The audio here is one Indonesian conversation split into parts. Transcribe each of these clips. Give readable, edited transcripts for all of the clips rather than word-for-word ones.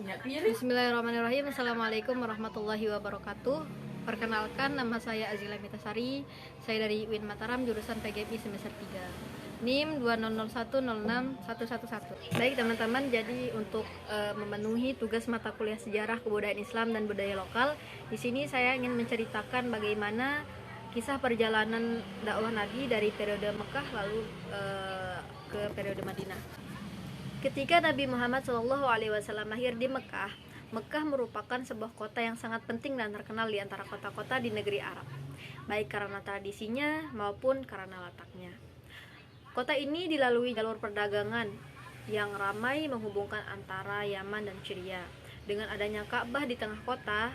Bismillahirrahmanirrahim. Assalamualaikum warahmatullahi wabarakatuh. Perkenalkan, nama saya Azila Mitasari. Saya dari UIN Mataram, jurusan PGMI semester 3. NIM 200106111. Baik teman-teman, jadi untuk memenuhi tugas mata kuliah sejarah kebudayaan Islam dan budaya lokal, di sini saya ingin menceritakan bagaimana kisah perjalanan dakwah Nabi dari periode Mekah lalu ke periode Madinah. Ketika Nabi Muhammad SAW lahir di Mekah, Mekah merupakan sebuah kota yang sangat penting dan terkenal di antara kota-kota di negeri Arab, baik karena tradisinya maupun karena letaknya. Kota ini dilalui jalur perdagangan yang ramai menghubungkan antara Yaman dan Syria. Dengan adanya Ka'bah di tengah kota,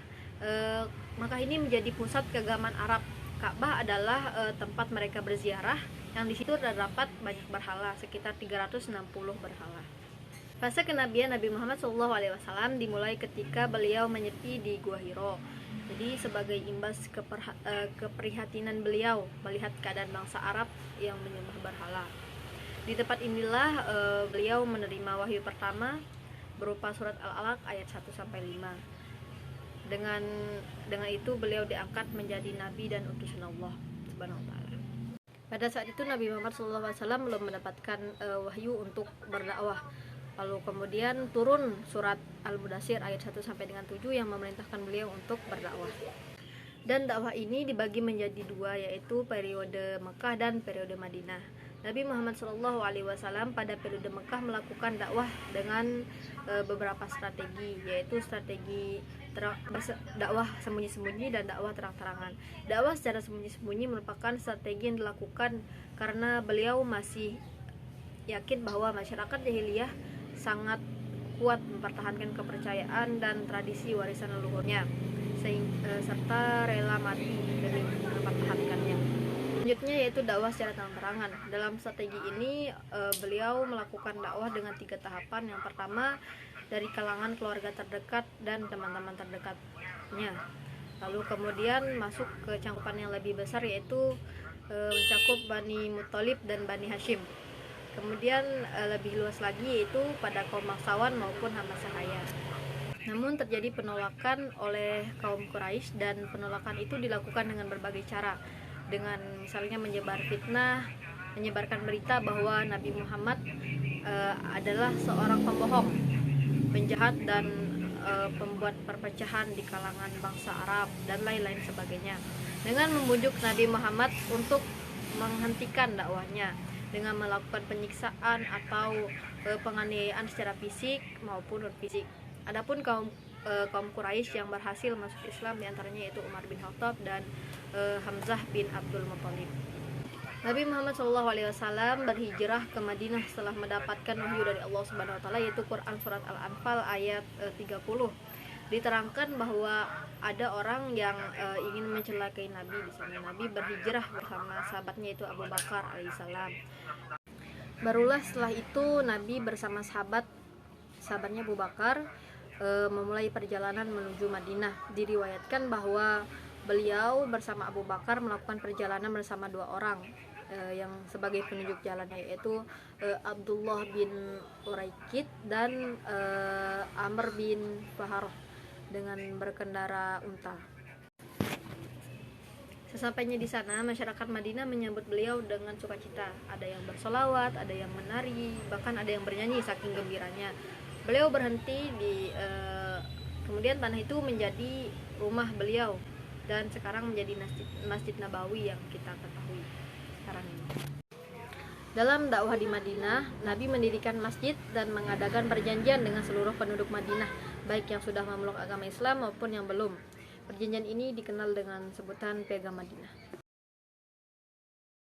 Mekah ini menjadi pusat keagamaan Arab. Ka'bah adalah tempat mereka berziarah, yang di situ terdapat banyak berhala, sekitar 360 berhala. Fase kenabian Nabi Muhammad SAW dimulai ketika beliau menyepi di Gua Hiro. Jadi sebagai imbas keprihatinan beliau melihat keadaan bangsa Arab yang menyembah berhala. Di tempat inilah beliau menerima wahyu pertama berupa surat Al-Alaq ayat 1-5. Dengan itu beliau diangkat menjadi nabi dan utusan Allah Subhanahu wa taala. Pada saat itu Nabi Muhammad SAW belum mendapatkan wahyu untuk berdakwah. Lalu kemudian turun surat Al-Mudaththir ayat 1-7 yang memerintahkan beliau untuk berdakwah. Dan dakwah ini dibagi menjadi dua, yaitu periode Mekah dan periode Madinah. Nabi Muhammad SAW pada periode Mekah melakukan dakwah dengan beberapa strategi, yaitu strategi dakwah sembunyi-sembunyi dan dakwah terang-terangan. Dakwah secara sembunyi-sembunyi merupakan strategi yang dilakukan karena beliau masih yakin bahwa masyarakat jahiliyah sangat kuat mempertahankan kepercayaan dan tradisi warisan leluhurnya, serta rela mati demi mempertahankannya. Selanjutnya yaitu dakwah secara terang-terangan. Dalam strategi ini beliau melakukan dakwah dengan 3 tahapan. Yang pertama dari kalangan keluarga terdekat dan teman-teman terdekatnya. Lalu kemudian masuk ke cakupan yang lebih besar, yaitu mencakup Bani Muthalib dan Bani Hashim. Kemudian lebih luas lagi yaitu pada kaum bangsawan maupun hamba sahaya. Namun terjadi penolakan oleh kaum Quraisy, dan penolakan itu dilakukan dengan berbagai cara, dengan misalnya menyebar fitnah, menyebarkan berita bahwa Nabi Muhammad adalah seorang pembohong, penjahat, dan pembuat perpecahan di kalangan bangsa Arab dan lain-lain sebagainya, dengan membujuk Nabi Muhammad untuk menghentikan dakwahnya dengan melakukan penyiksaan atau penganiayaan secara fisik maupun non-fisik. Adapun kaum Quraisy yang berhasil masuk Islam diantaranya yaitu Umar bin Khattab dan Hamzah bin Abdul Muthalib. Nabi Muhammad SAW berhijrah ke Madinah setelah mendapatkan wahyu dari Allah Subhanahu wa taala, yaitu Quran surat Al-Anfal ayat 30. Diterangkan bahwa ada orang yang ingin mencelakai Nabi di sana. Nabi berhijrah bersama sahabatnya yaitu Abu Bakar alaihissalam. Barulah setelah itu Nabi bersama sahabatnya Abu Bakar memulai perjalanan menuju Madinah. Diriwayatkan bahwa beliau bersama Abu Bakar melakukan perjalanan bersama 2 orang yang sebagai penunjuk jalannya, yaitu Abdullah bin Uraikid dan Amr bin Faharah dengan berkendara unta. Sesampainya di sana, masyarakat Madinah menyambut beliau dengan sukacita. Ada yang bersolawat, ada yang menari, bahkan ada yang bernyanyi saking gembiranya. Beliau berhenti kemudian tanah itu menjadi rumah beliau, dan sekarang menjadi Masjid Nabawi yang kita ketahui sekarang ini. Dalam dakwah di Madinah, Nabi mendirikan masjid dan mengadakan perjanjian dengan seluruh penduduk Madinah, baik yang sudah memeluk agama Islam maupun yang belum. Perjanjian ini dikenal dengan sebutan Piagam Madinah.